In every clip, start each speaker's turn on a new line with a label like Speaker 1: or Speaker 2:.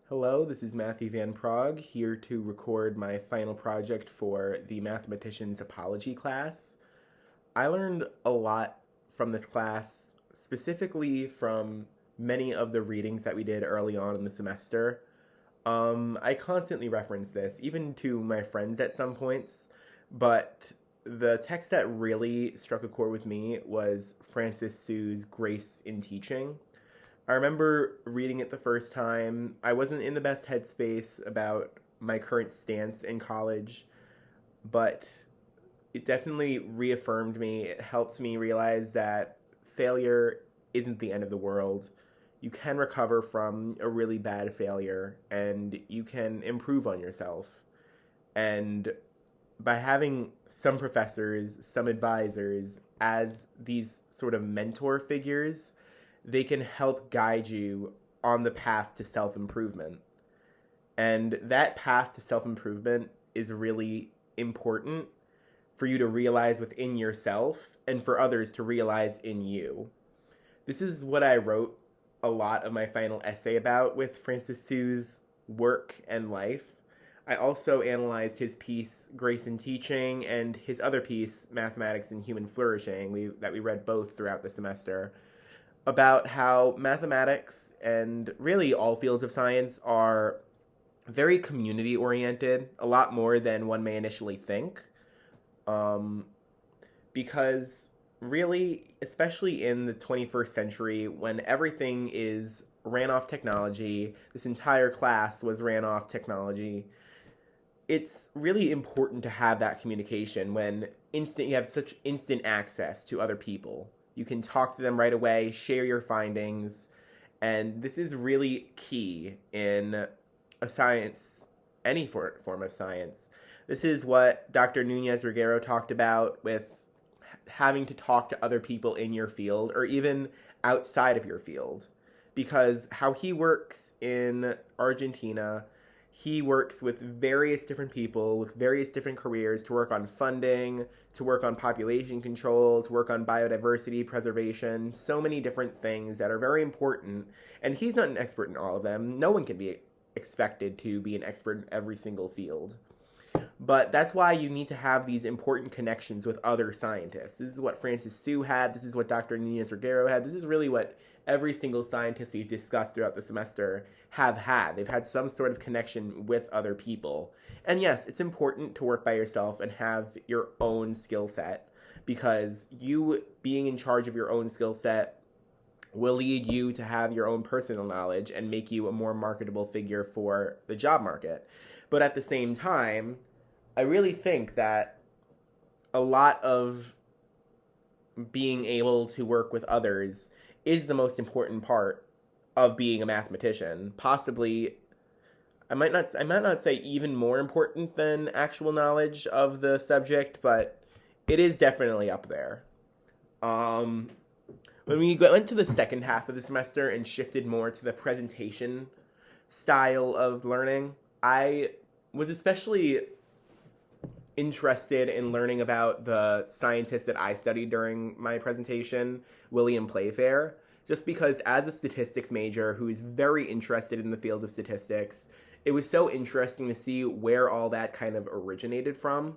Speaker 1: Hello, this is Matthew Van Prague here to record my final project for the Mathematician's Apology class. I learned a lot from this class, specifically from many of the readings that we did early on in the semester. I constantly reference this, even to my friends at some points, but the text that really struck a chord with me was Francis Sue's Grace in Teaching. I remember reading it the first time. I wasn't in the best headspace about my current stance in college, but it definitely reaffirmed me. It helped me realize that failure isn't the end of the world. You can recover from a really bad failure and you can improve on yourself. And by having some professors, some advisors as these sort of mentor figures, they can help guide you on the path to self-improvement. And that path to self-improvement is really important for you to realize within yourself and for others to realize in you. This is what I wrote a lot of my final essay about with Francis Sue's work and life. I also analyzed his piece, Grace in Teaching, and his other piece, Mathematics and Human Flourishing, that we read both throughout the semester, about how mathematics and really all fields of science are very community-oriented, a lot more than one may initially think. Because really, especially in the 21st century, when everything is ran off technology, this entire class was ran off technology, it's really important to have that communication when you have such instant access to other people. You can talk to them right away, share your findings, and this is really key in a science, any form of science. This is what Dr. Nunez-Reguero talked about with having to talk to other people in your field or even outside of your field. Because how he works in Argentina, he works with various different people with various different careers to work on funding, to work on population control, to work on biodiversity preservation, so many different things that are very important. And he's not an expert in all of them. No one can be expected to be an expert in every single field. But that's why you need to have these important connections with other scientists. This is what Francis Sue had. This is what Dr. Nunez-Reguero had. This is really what every single scientist we've discussed throughout the semester have had. They've had some sort of connection with other people. And yes, it's important to work by yourself and have your own skill set, because you being in charge of your own skill set will lead you to have your own personal knowledge and make you a more marketable figure for the job market. But at the same time, I really think that a lot of being able to work with others is the most important part of being a mathematician. Possibly, I might not say even more important than actual knowledge of the subject, but it is definitely up there. When we went to the second half of the semester and shifted more to the presentation style of learning, I was especially interested in learning about the scientist that I studied during my presentation, William Playfair, just because as a statistics major who is very interested in the field of statistics, it was so interesting to see where all that kind of originated from.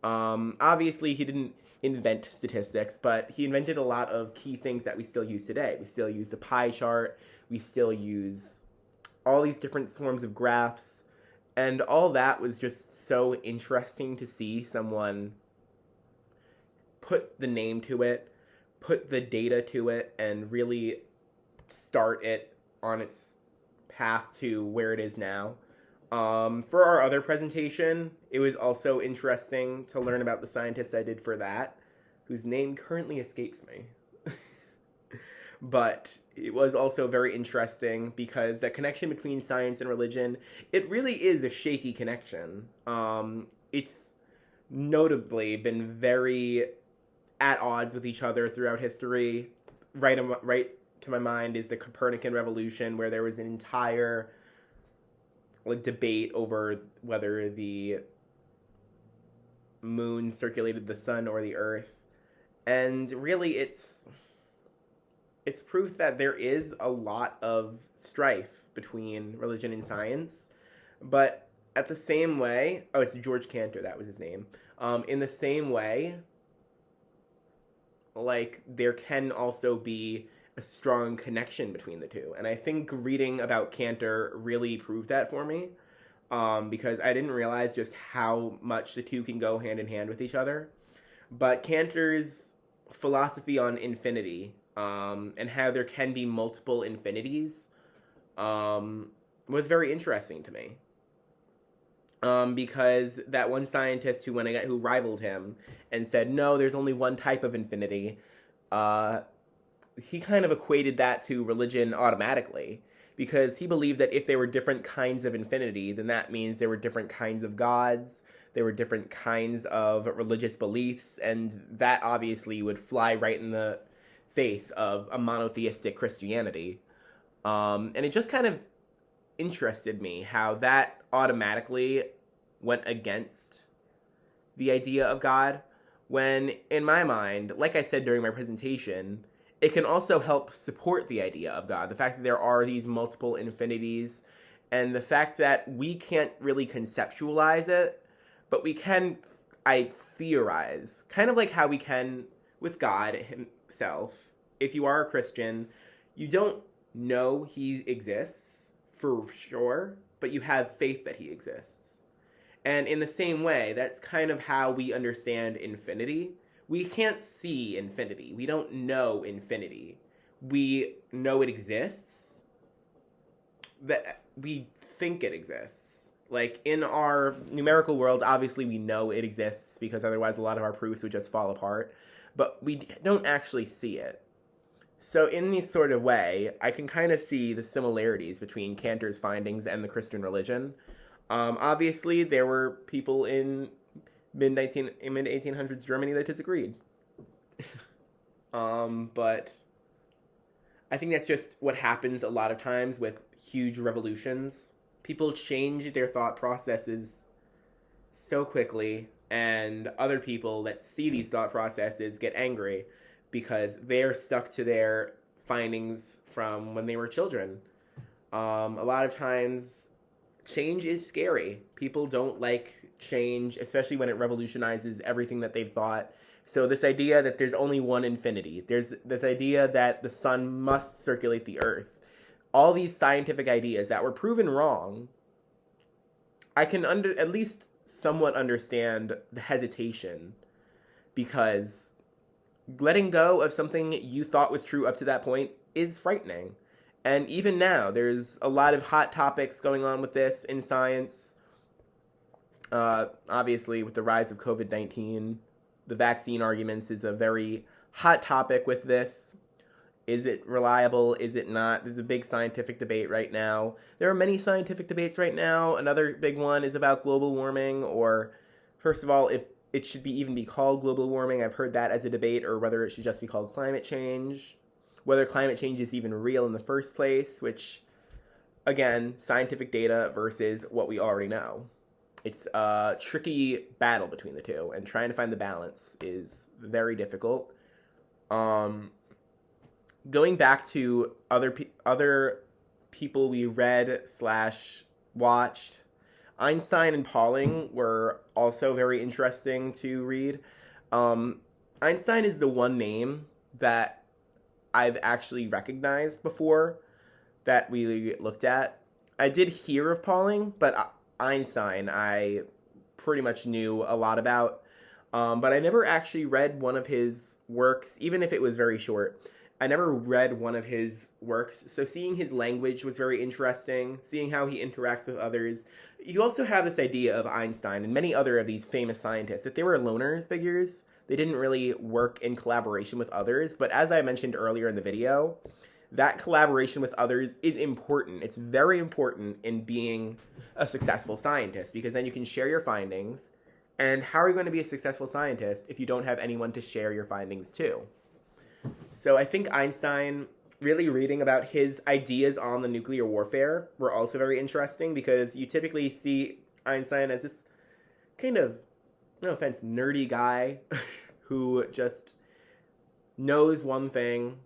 Speaker 1: Obviously, he didn't invent statistics, but he invented a lot of key things that we still use today. We still use the pie chart, we still use all these different forms of graphs, and all that was just so interesting to see someone put the name to it, put the data to it, and really start it on its path to where it is now. For our other presentation, it was also interesting to learn about the scientist I did for that, whose name currently escapes me. But it was also very interesting because the connection between science and religion, it really is a shaky connection. It's notably been very at odds with each other throughout history. Right to my mind is the Copernican revolution, where there was an entire debate over whether the moon circulated the sun or the earth. And really, it's proof that there is a lot of strife between religion and science. But at the same way, oh, it's George Cantor, that was his name. In the same way, like, there can also be a strong connection between the two. And I think reading about Cantor really proved that for me, because I didn't realize just how much the two can go hand in hand with each other. But Cantor's philosophy on infinity, and how there can be multiple infinities, was very interesting to me. Because that one scientist who rivaled him and said, no, there's only one type of infinity, he kind of equated that to religion automatically, because he believed that if there were different kinds of infinity, then that means there were different kinds of gods, there were different kinds of religious beliefs, and that obviously would fly right in the face of a monotheistic Christianity. And it just kind of interested me how that automatically went against the idea of God, when in my mind, like I said during my presentation, it can also help support the idea of God. The fact that there are these multiple infinities, and the fact that we can't really conceptualize it, but we can, I theorize, kind of like how we can with God himself. If you are a Christian, you don't know he exists for sure, but you have faith that he exists. And in the same way, that's kind of how we understand infinity. We can't see infinity. We don't know infinity. We know it exists. That we think it exists. Like, in our numerical world, obviously we know it exists, because otherwise a lot of our proofs would just fall apart. But we don't actually see it. So in this sort of way, I can kind of see the similarities between Cantor's findings and the Christian religion. Obviously, there were people in mid-1800s Germany that disagreed. But I think that's just what happens a lot of times with huge revolutions. People change their thought processes so quickly, and other people that see these thought processes get angry because they're stuck to their findings from when they were children. A lot of times, change is scary. People don't like change, especially when it revolutionizes everything that they've thought. So this idea that there's only one infinity, there's this idea that the sun must circulate the earth, all these scientific ideas that were proven wrong, I can at least somewhat understand the hesitation, because letting go of something you thought was true up to that point is frightening. And even now, there's a lot of hot topics going on with this in science. Obviously, with the rise of COVID-19, the vaccine arguments is a very hot topic with this. Is it reliable? Is it not? There's a big scientific debate right now. There are many scientific debates right now. Another big one is about global warming, or, first of all, if it should even be called global warming. I've heard that as a debate, or whether it should just be called climate change. Whether climate change is even real in the first place, which, again, scientific data versus what we already know. It's a tricky battle between the two, and trying to find the balance is very difficult. Going back to other people we read / watched, Einstein and Pauling were also very interesting to read. Einstein is the one name that I've actually recognized before that we looked at. I did hear of Pauling, but Einstein I pretty much knew a lot about. But I never actually read one of his works, even if it was very short. I never read one of his works, so seeing his language was very interesting, seeing how he interacts with others. You also have this idea of Einstein and many other of these famous scientists, that they were loner figures. They didn't really work in collaboration with others, but as I mentioned earlier in the video, that collaboration with others is important. It's very important in being a successful scientist, because then you can share your findings, and how are you going to be a successful scientist if you don't have anyone to share your findings to? So I think Einstein, really reading about his ideas on the nuclear warfare were also very interesting, because you typically see Einstein as this kind of, no offense, nerdy guy who just knows one thing.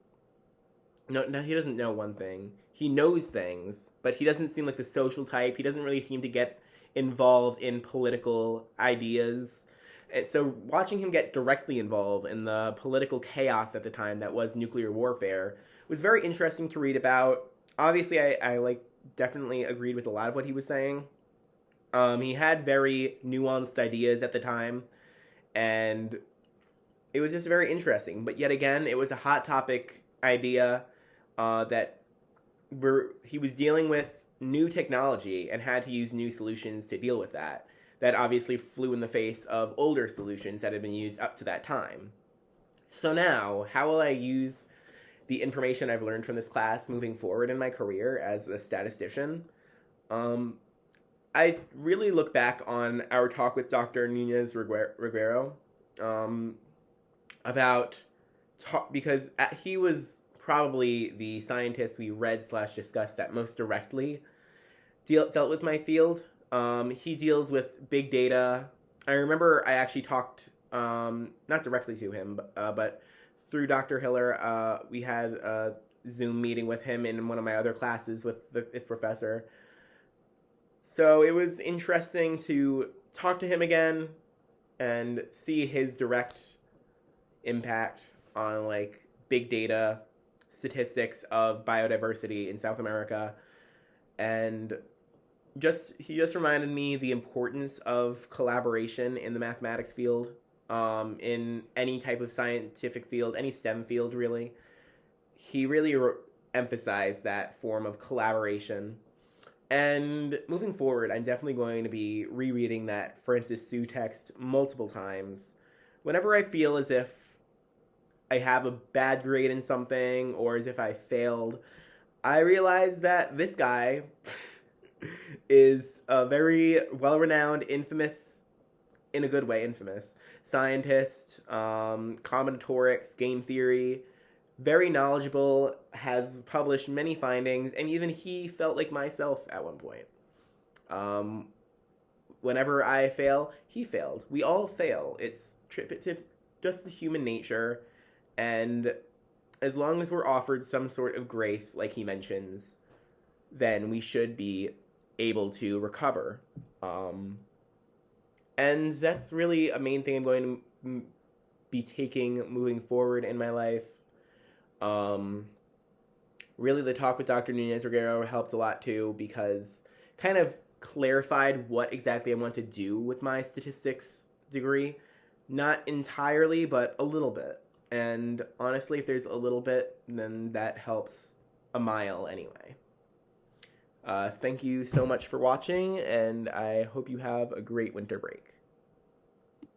Speaker 1: No, he doesn't know one thing. he knows things, but he doesn't seem like the social type. He doesn't really seem to get involved in political ideas. And so watching him get directly involved in the political chaos at the time that was nuclear warfare was very interesting to read about. Obviously, I like definitely agreed with a lot of what he was saying. He had very nuanced ideas at the time, and it was just very interesting. But yet again, it was a hot topic idea that he was dealing with new technology and had to use new solutions to deal with that. That obviously flew in the face of older solutions that had been used up to that time. So now, how will I use the information I've learned from this class moving forward in my career as a statistician? I really look back on our talk with Dr. Nunez Reguero about because he was probably the scientist we read/discussed that most directly dealt with my field. He deals with big data. I remember I actually talked, not directly to him, but through Dr. Hiller, we had a Zoom meeting with him in one of my other classes with this professor. So it was interesting to talk to him again and see his direct impact on like big data statistics of biodiversity in South America. And he just reminded me the importance of collaboration in the mathematics field, in any type of scientific field, any STEM field really. He really emphasized that form of collaboration. And moving forward, I'm definitely going to be rereading that Francis Sue text multiple times. Whenever I feel as if I have a bad grade in something or as if I failed, I realize that this guy is a very well-renowned, infamous, in a good way, infamous scientist, combinatorics, game theory, very knowledgeable, has published many findings, and even he felt like myself at one point. Whenever I fail, he failed. We all fail. It's just the human nature, and as long as we're offered some sort of grace, like he mentions, then we should be able to recover. And that's really a main thing I'm going to be taking moving forward in my life. Really, the talk with Dr. Nunez Reguero helped a lot too, because kind of clarified what exactly I want to do with my statistics degree. Not entirely, but a little bit. And honestly, if there's a little bit, then that helps a mile anyway. Thank you so much for watching, and I hope you have a great winter break.